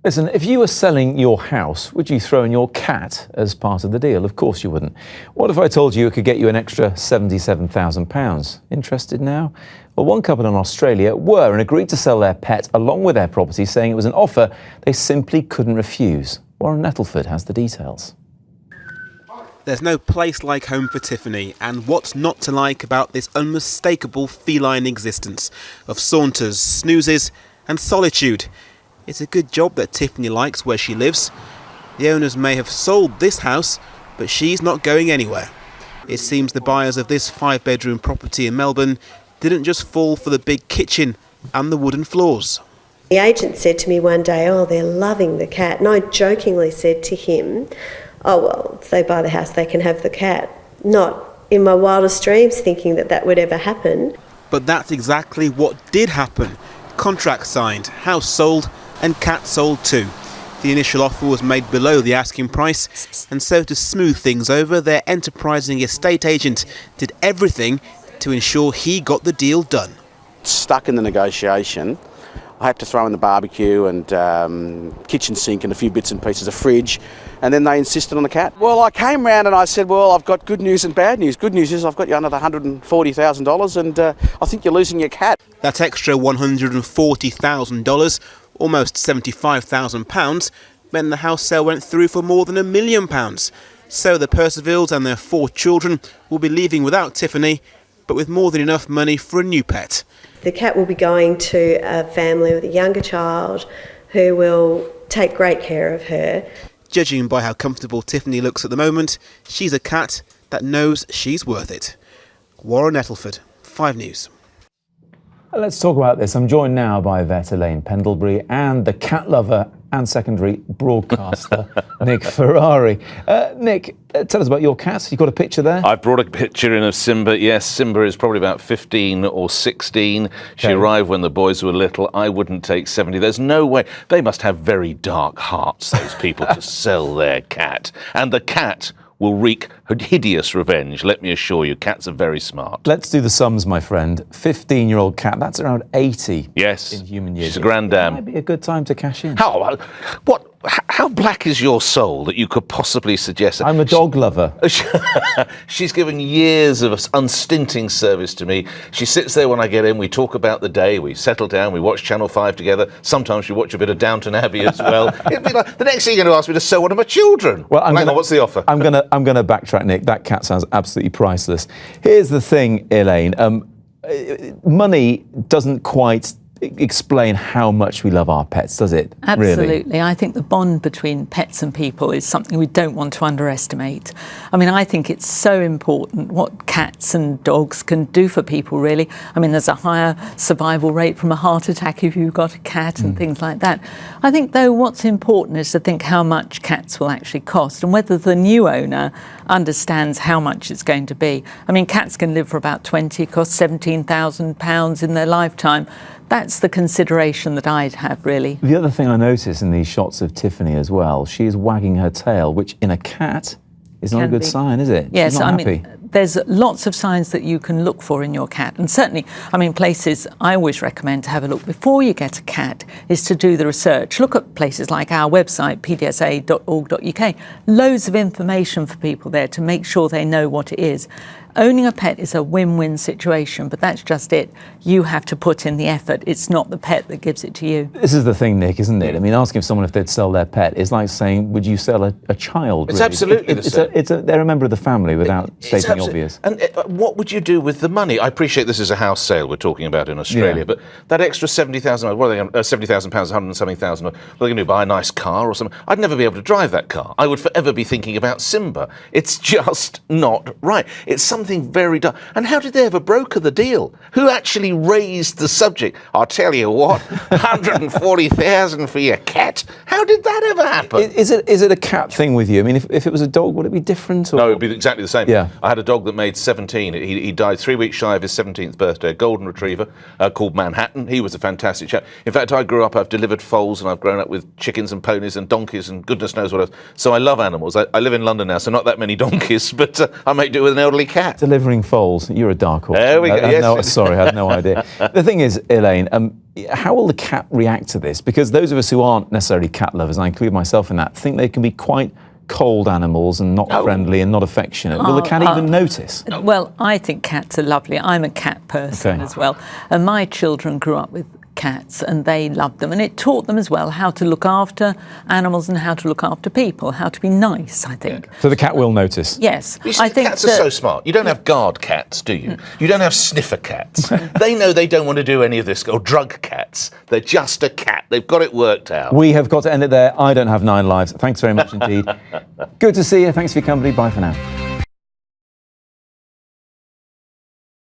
Listen, if you were selling your house, would you throw in your cat as part of the deal? Of course you wouldn't. What if I told you it could get you an extra £77,000? Interested now? Well, one couple in Australia were and agreed to sell their pet along with their property, saying it was an offer they simply couldn't refuse. Warren Nettleford has the details. There's no place like home for Tiffany, and what's not to like about this unmistakable feline existence of saunters, snoozes and solitude. It's a good job that Tiffany likes where she lives. The owners may have sold this house, but she's not going anywhere. It seems the buyers of this 5-bedroom property in Melbourne didn't just fall for the big kitchen and the wooden floors. The agent said to me one day, "Oh, they're loving the cat." And I jokingly said to him, "Oh, well, if they buy the house, they can have the cat." Not in my wildest dreams thinking that that would ever happen. But that's exactly what did happen. Contract signed, house sold, and cat sold too. The initial offer was made below the asking price, and so to smooth things over, their enterprising estate agent did everything to ensure he got the deal done. Stuck in the negotiation, I had to throw in the barbecue and kitchen sink and a few bits and pieces of fridge, and then they insisted on the cat. Well, I came round and I said, well, I've got good news and bad news. Good news is I've got you under the $140,000 and I think you're losing your cat. That extra $140,000, almost £75,000, meant the house sale went through for more than £1 million. So the Percivalles and their 4 children will be leaving without Tiffany, but with more than enough money for a new pet. The cat will be going to a family with a younger child who will take great care of her. Judging by how comfortable Tiffany looks at the moment, she's a cat that knows she's worth it. Warren Nettleford, 5 News. Let's talk about this. I'm joined now by vet Elaine Pendlebury and the cat lover and secondary broadcaster Nick Ferrari. Nick, tell us about your cat. You've got a picture there? I've brought a picture in of Simba. Yes, Simba is probably about 15 or 16. She arrived when the boys were little. I wouldn't take 70. There's no way. They must have very dark hearts, those people, to sell their cat. And the cat will wreak hideous revenge, let me assure you. Cats are very smart. Let's do the sums, my friend. 15-year-old cat, that's around 80 yes, in human years. She's a grandam. It might be a good time to cash in. How black is your soul that you could possibly suggest that? I'm a dog lover. She's given years of unstinting service to me. She sits there when I get in, we talk about the day, we settle down, we watch Channel 5 together. Sometimes we watch a bit of Downton Abbey as well. It'd be like, the next thing you're going to ask me to sew one of my children. Well, hang on, what's the offer? I'm going to backtrack, Nick. That cat sounds absolutely priceless. Here's the thing, Elaine. Money doesn't quite explain how much we love our pets, does it? Absolutely. Really? I think the bond between pets and people is something we don't want to underestimate. I mean, I think it's so important what cats and dogs can do for people, really. I mean, there's a higher survival rate from a heart attack if you've got a cat and things like that. I think, though, what's important is to think how much cats will actually cost and whether the new owner understands how much it's going to be. I mean, cats can live for about 20, cost £17,000 in their lifetime. That's the consideration that I'd have, really. The other thing I notice in these shots of Tiffany as well, she is wagging her tail, which in a cat is not a good sign, is it? Yes, She's not happy. mean, there's lots of signs that you can look for in your cat. And certainly, I mean, places I always recommend to have a look before you get a cat is to do the research. Look at places like our website, pdsa.org.uk. Loads of information for people there to make sure they know what it is. Owning a pet is a win-win situation, but that's just it. You have to put in the effort. It's not the pet that gives it to you. This is the thing, Nick, isn't it? I mean, asking someone if they'd sell their pet is like saying, would you sell a child? It's really? absolutely the same. They're a member of the family without stating the obvious. And what would you do with the money? I appreciate this is a house sale we're talking about in Australia, but that extra £70,000, what are they going to, £70,000, 100 and something thousand, what are they going to do, buy a nice car or something? I'd never be able to drive that car. I would forever be thinking about Simba. It's just not right. It's something very dark. And how did they ever broker the deal? Who actually raised the subject? I'll tell you what, 140,000 for your cat. How did that ever happen? Is it a cat thing with you? I mean, if it was a dog, would it be different? Or? No, it would be exactly the same. Yeah. I had a dog that made 17. He died 3 weeks shy of his 17th birthday, a golden retriever called Manhattan. He was a fantastic chap. In fact, I grew up, I've delivered foals and I've grown up with chickens and ponies and donkeys and goodness knows what else. So I love animals. I live in London now, so not that many donkeys, but I make do with an elderly cat. cat. Delivering foals. You're a dark horse. There we go, yes. No, sorry, I had no idea. The thing is, Elaine, how will the cat react to this? Because those of us who aren't necessarily cat lovers, and I include myself in that, think they can be quite cold animals and not friendly and not affectionate. Will the cat even notice? Well, I think cats are lovely. I'm a cat person as well. And my children grew up with cats and they loved them. And it taught them as well how to look after animals and how to look after people, how to be nice, I think. So the cat will notice? Yes. You see, cats are so smart. You don't have guard cats, do you? You don't have sniffer cats. They know they don't want to do any of this. Or drug cats. They're just a cat. They've got it worked out. We have got to end it there. I don't have 9 lives. Thanks very much indeed. Good to see you. Thanks for your company. Bye for now.